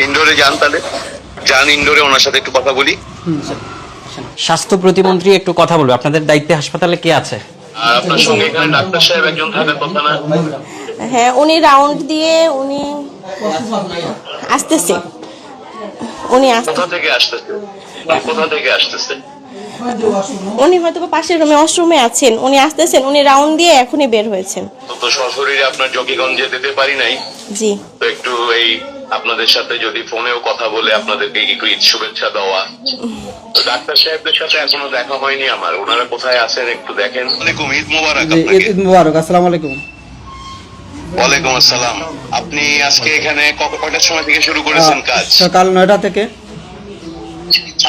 ইনডোরে যান, তাহলে যান ইনডোরে, ওনার সাথে একটু কথা বলি। স্বাস্থ্য প্রতিমন্ত্রী একটু কথা বলবে। আপনাদের দায়িত্বে হাসপাতালে কে আছে? আর আপনার সঙ্গে এখানে ডাক্তার সাহেব একজন থাকার কথা না? হ্যাঁ, উনি রাউন্ড দিয়ে উনি আসতেছে। কোথা থেকে আসতেছে? কোথা থেকে আসতেছে? উনি হয়তো পাশের রুমে ওয়াশরুমে আছেন, উনি আসতেছেন, উনি রাউন্ড দিয়ে এখনই বের হয়েছেন। তো সশরীরে আপনার জকিগঞ্জে যেতে পারি নাই, জি। তো একটু এই আপনাদের সাথে যদি ফোনেও কথা বলে আপনাদেরকে একটু ঈদ শুভেচ্ছা দেওয়া। তো ডাক্তার সাহেবদের সাথে এখনো দেখা হয়নি আমার, ওনারা কোথায় আছেন একটু দেখেন। ওয়ালাইকুম, ঈদ মোবারক আপনাকে। ঈদ মোবারক, আসসালামু আলাইকুম। ওয়ালাইকুম আসসালাম। আপনি আজকে এখানে কয়টার সময় থেকে শুরু করেছেন কাজ? সকাল 9টা থেকে।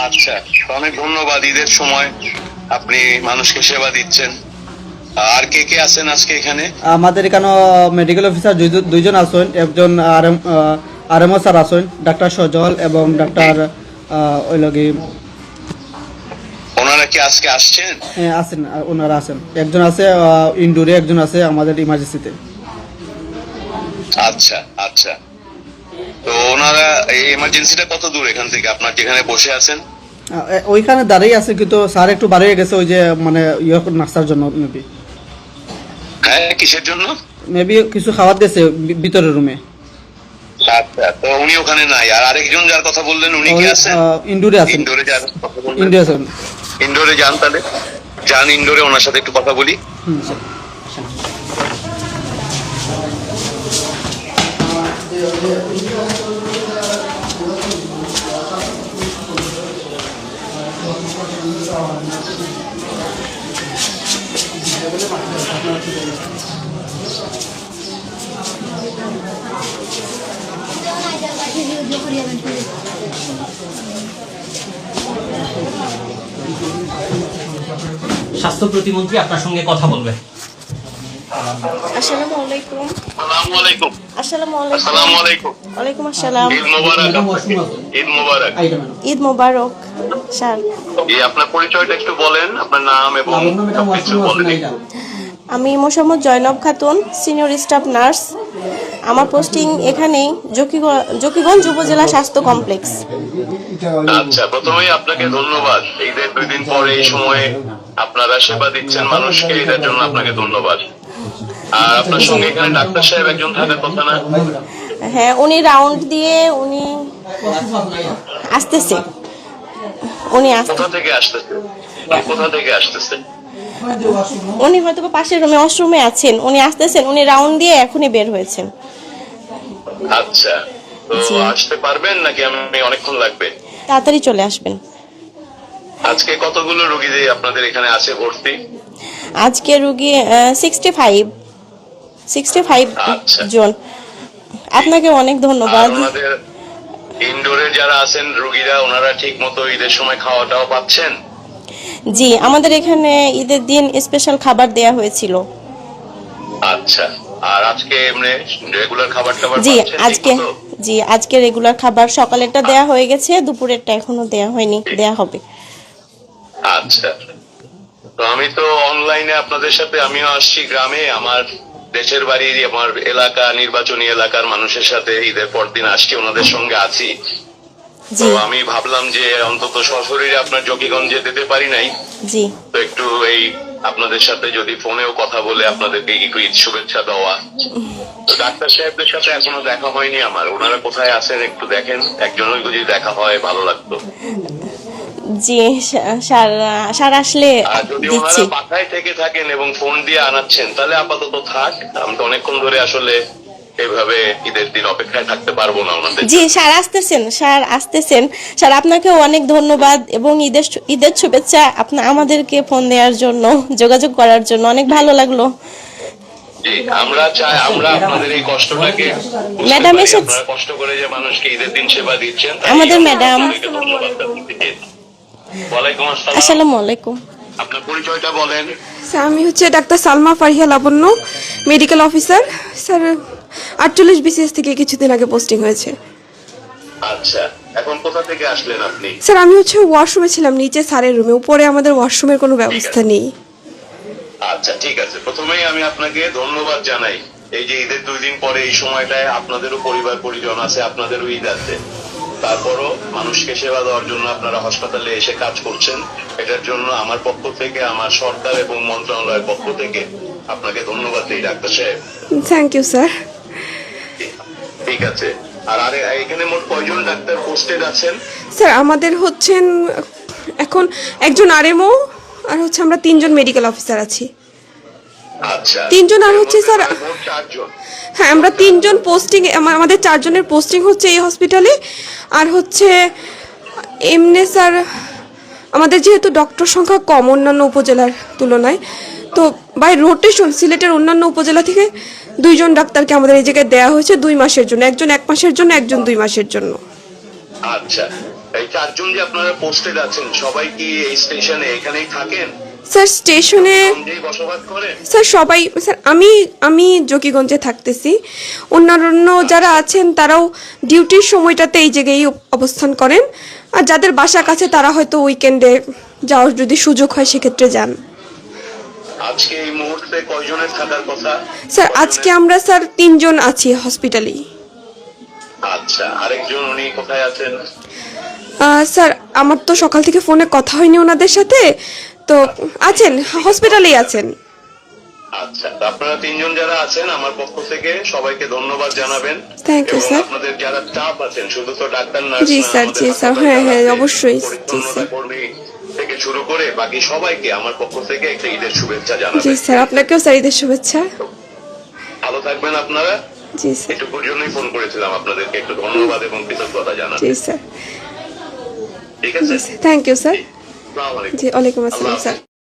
আচ্ছা, অনেক ধন্যবাদ। ঈদের সময় আপনি মানুষকে সেবা দিচ্ছেন। আর কে কে আছেন আজকে এখানে? আমাদের এখানে মেডিকেল অফিসার দুইজন আছেন, একজন আরএমও স্যার আছেন, ডাক্তার সজল এবং ডাক্তার ওই লগে ওনারা কি আজকে আসছেন? আছেন, ওনারা আছেন। একজন আছে ইনডোরে, একজন আছে আমাদের ইমার্জেন্সিতে। আচ্ছা আচ্ছা, তো ওনারা এই এমার্জেন্সিটা কত দূর এখান থেকে, আপনার যেখানে বসে আছেন? ওইখানে দাঁড়িয়ে আছে, কিন্তু স্যার একটু বাড়িয়ে গেছে, ওই যে মানে নাস্তার জন্য মেবি। হ্যাঁ, কিসের জন্য? মেবি কিছু খাবার গেছে ভিতরের রুমে। আচ্ছা, তো উনি ওখানে নাই। আর আরেকজন যার কথা বললেন উনি কি আছেন? ইনডোরে আছেন। ইনডোরে যার কথা বললেন, ইনডোরে আছেন। ইনডোরে যান, তাহলে যান ইনডোরে, ওনার সাথে একটু কথা বলি। স্বাস্থ্য প্রতিমন্ত্রী আপনার সঙ্গে কথা বলবে। আসসালামু আলাইকুম। আসসালামু আলাইকুম। আসসালামু আলাইকুম। আসসালামু আলাইকুম। ওয়ালাইকুম আসসালাম। ঈদ মোবারক আপনাকে। ঈদ মোবারক। ঈদ মোবারক স্যার। এই আপনার পরিচয়টা একটু বলেন, আপনার নাম এবং সবকিছু বলেন। আমি Mosammat Zainab Khatun, senior staff nurse. আমার পোস্টিং এখানেই জকিগঞ্জ উপজেলা স্বাস্থ্য কমপ্লেক্স। আচ্ছা, প্রথমেই আপনাকে ধন্যবাদ। ঈদের 2 দিন পরে এই সময়ে আপনারা সেবা দিচ্ছেন মানুষকে, এটার জন্য আপনাকে ধন্যবাদ। আর আপনার সঙ্গে এখানে ডাক্তার সাহেব একজন থাকার কথা না? হ্যাঁ, উনি রাউন্ড দিয়ে উনি আসতেছে। কোথা থেকে আসতেছে? কোথা থেকে আসতেছে? উনি হয়তো পাশের রুমে ওয়াশরুমে আছেন, উনি আসতেছেন, উনি রাউন্ড দিয়ে এখনই বের হয়েছেন। আচ্ছা, তো আসতে পারবেন নাকি আমি অনেকক্ষণ লাগবে? তাড়াতাড়ি চলে আসবেন। আজকে কতগুলো রোগী আপনাদের এখানে আছে ভর্তি? আজকে রুগী 65 আচ্ছা। জন। আপনাকে অনেক ধন্যবাদ। আমাদের ইনডোরে যারা আছেন রোগীরা, ওনারা ঠিক মতো ঈদের সময় খাওয়া দাওয়া পাচ্ছেন? জি, আমাদের এখানে ঈদের দিন স্পেশাল খাবার দেয়া হয়েছিল। আচ্ছা, আর আজকে এমনি রেগুলার খাবার টাবার জি পাচ্ছেন আজকে ঠিকমতো? আজকে রেগুলার খাবার সকালেরটা দেয়া হয়ে গেছে, দুপুরেরটা এখনো দেয়া হয়নি, দেয়া হবে। আচ্ছা, তো আমি তো অনলাইনে আপনাদের সাথে আমিও আসছি গ্রামে, আমার দেশের বাড়ির আমার এলাকা, নির্বাচনী এলাকার মানুষের সাথে ঈদের পর দিন আসছি, ওনাদের সঙ্গে আছি। তো জি আমি ভাবলাম যে অন্তত সশরীরে আপনার জকিগঞ্জে যেতে পারি নাই, জি। তো একটু এই আপনাদের সাথে যদি ফোনেও কথা বলে আপনাদেরকে একটু ঈদ শুভেচ্ছা দেওয়া। তো ডাক্তার সাহেবদের সাথে এখনো দেখা হয়নি আমার, ওনারা কোথায় আছেন একটু দেখেন, একজনের যদি দেখা হয় ভালো লাগতো। জি স্যার আসলে আর যদি দিচ্ছি। ওনারা বাসায় থেকে থাকেন এবং ফোন দিয়ে আনাচ্ছেন, তাহলে আপাতত থাক। আমি তো অনেকক্ষণ ধরে আসলে এভাবে ঈদের দিন অপেক্ষায় থাকতে পারবো না ওনাদের। জি, স্যার আসতেছেন। স্যার, আপনাকেও অনেক ধন্যবাদ এবং ঈদের শুভেচ্ছা। আমাদেরকে ফোন দেওয়ার জন্য, যোগাযোগ করার জন্য অনেক ভালো লাগলো। জি, আমরা চাই আমরা আপনাদের এই কষ্টটাকে বুঝতে ম্যাডাম পারি। এসেছে। আপনারা কষ্ট করে যে মানুষকে ঈদের দিন সেবা দিচ্ছেন, তাই আমাদের আমরা ম্যাডাম। আপনাদেরকে ধন্যবাদ জানাচ্ছি। ওয়ালাইকুম আসসালাম। আসসালামু আলাইকুম। আপনার পরিচয়টা বলেন। স্যার, আমি হচ্ছে ডাক্তার সালমা ফারিয়া লাবণ্য, মেডিকেল অফিসার। স্যার, 48 বিসিএস থেকে কিছুদিন আগে পোস্টিং হয়েছে। আচ্ছা, এখন কোথা থেকে আসলেন আপনি? স্যার, আমি হচ্ছে ওয়াশরুমে ছিলাম, নিচে স্যারের রুমে, উপরে আমাদের ওয়াশরুমের কোনো ব্যবস্থা নেই। আচ্ছা, ঠিক আছে। প্রথমেই আমি আপনাকে ধন্যবাদ জানাই এই যে ঈদের 2 দিন পরে এই সময়টায় আপনাদেরও পরিবার পরিজন আছে, আপনাদেরও ঈদ আছে, তারপরও মানুষকে সেবা দেওয়ার জন্য আপনারা হাসপাতালে এসে কাজ করছেন। এটার জন্য আমার পক্ষ থেকে, আমার সরকার এবং মন্ত্রণালয়ের পক্ষ থেকে আপনাকে ধন্যবাদ দিই ডাক্তার সাহেব। Thank you sir. ঠিক আছে। আর আরে এখানে মোট কয়জন ডাক্তার পোস্টেড আছেন? স্যার আমাদের হচ্ছেন এখন একজন আরএমও আর হচ্ছে আমরা 3 জন মেডিকেল অফিসার আছি। আচ্ছা, 3 জন আর হচ্ছে স্যার, মোট 4 জন। হ্যাঁ আমরা 3 জন পোস্টিং, আমাদের 4 জনের পোস্টিং হচ্ছে এই হসপিটালে। আর হচ্ছে এমনি স্যার আমাদের যেহেতু ডক্টর সংখ্যা কম অন্যান্য উপজেলার তুলনায়, তো বাই রোটেশন সিলেটের অন্যান্য উপজেলা থেকে 2 জন ডাক্তারকে আমাদের এই জায়গায় দেওয়া হয়েছে 2 মাসের জন্য, একজন 1 মাসের জন্য, একজন 2 মাসের জন্য। আচ্ছা, এই 4 জন যে আপনারা পোস্টেড আছেন সবাই কি এই স্টেশনে এখানেই থাকেন? স্যার স্টেশনে সঙ্গেই বসবাস করেন? স্যার সবাই, স্যার আমি জকিগঞ্জে থাকতেছি, অন্যান্য যারা আছেন তারাও ডিউটির সময়টাতে এই জায়গায় অবস্থান করেন। আর যাদের বাসা কাছে তারা হয়তো উইকেন্ডে যাওয়ার যদি সুযোগ হয় সেক্ষেত্রে যান। আজকে এই মুহূর্তে কয়জনের থাকার কথা? স্যার আজকে আমরা স্যার 3 জন আছি হসপিটালেই। আচ্ছা, আরেকজন উনি কোথায় আছেন? স্যার আমার তো সকাল থেকে ফোনে কথা হয়নি ওনাদের সাথে, তো আছেন হসপিটালেই আছেন। আচ্ছা, তো আপনারা 3 জন যারা আছেন আমার পক্ষ থেকে সবাইকে ধন্যবাদ জানাবেন। Thank you, এবং sir. আপনাদের যারা স্টাফ আছেন, শুধু তো ডাক্তার নার্স জি না, স্যার, আমাদের জি স্যার, হাসপাতালে হ্যাঁ, যারা হ্যাঁ, আছে, অবশ্যই, জি, পরিচ্ছন্নতা স্যার। কর্মী থেকে শুরু করে বাকি সবাইকে আমার পক্ষ থেকে একটা ঈদের শুভেচ্ছা জি জানাবেন। স্যার, আপনাকেও স্যার ঈদের শুভেচ্ছা। ভালো থাকবেন আপনারা। জি স্যার, এটুকুর জন্যই ফোন করেছিলাম, আপনাদেরকে একটু ধন্যবাদ এবং কৃতজ্ঞতা জানাতে। জি স্যার, ঠিক আছে, থ্যাংক ইউ স্যার। আসসালামু আলাইকুম। জি ওয়ালাইকুম আসসালাম আল্লাহ স্যার। হাফেজ।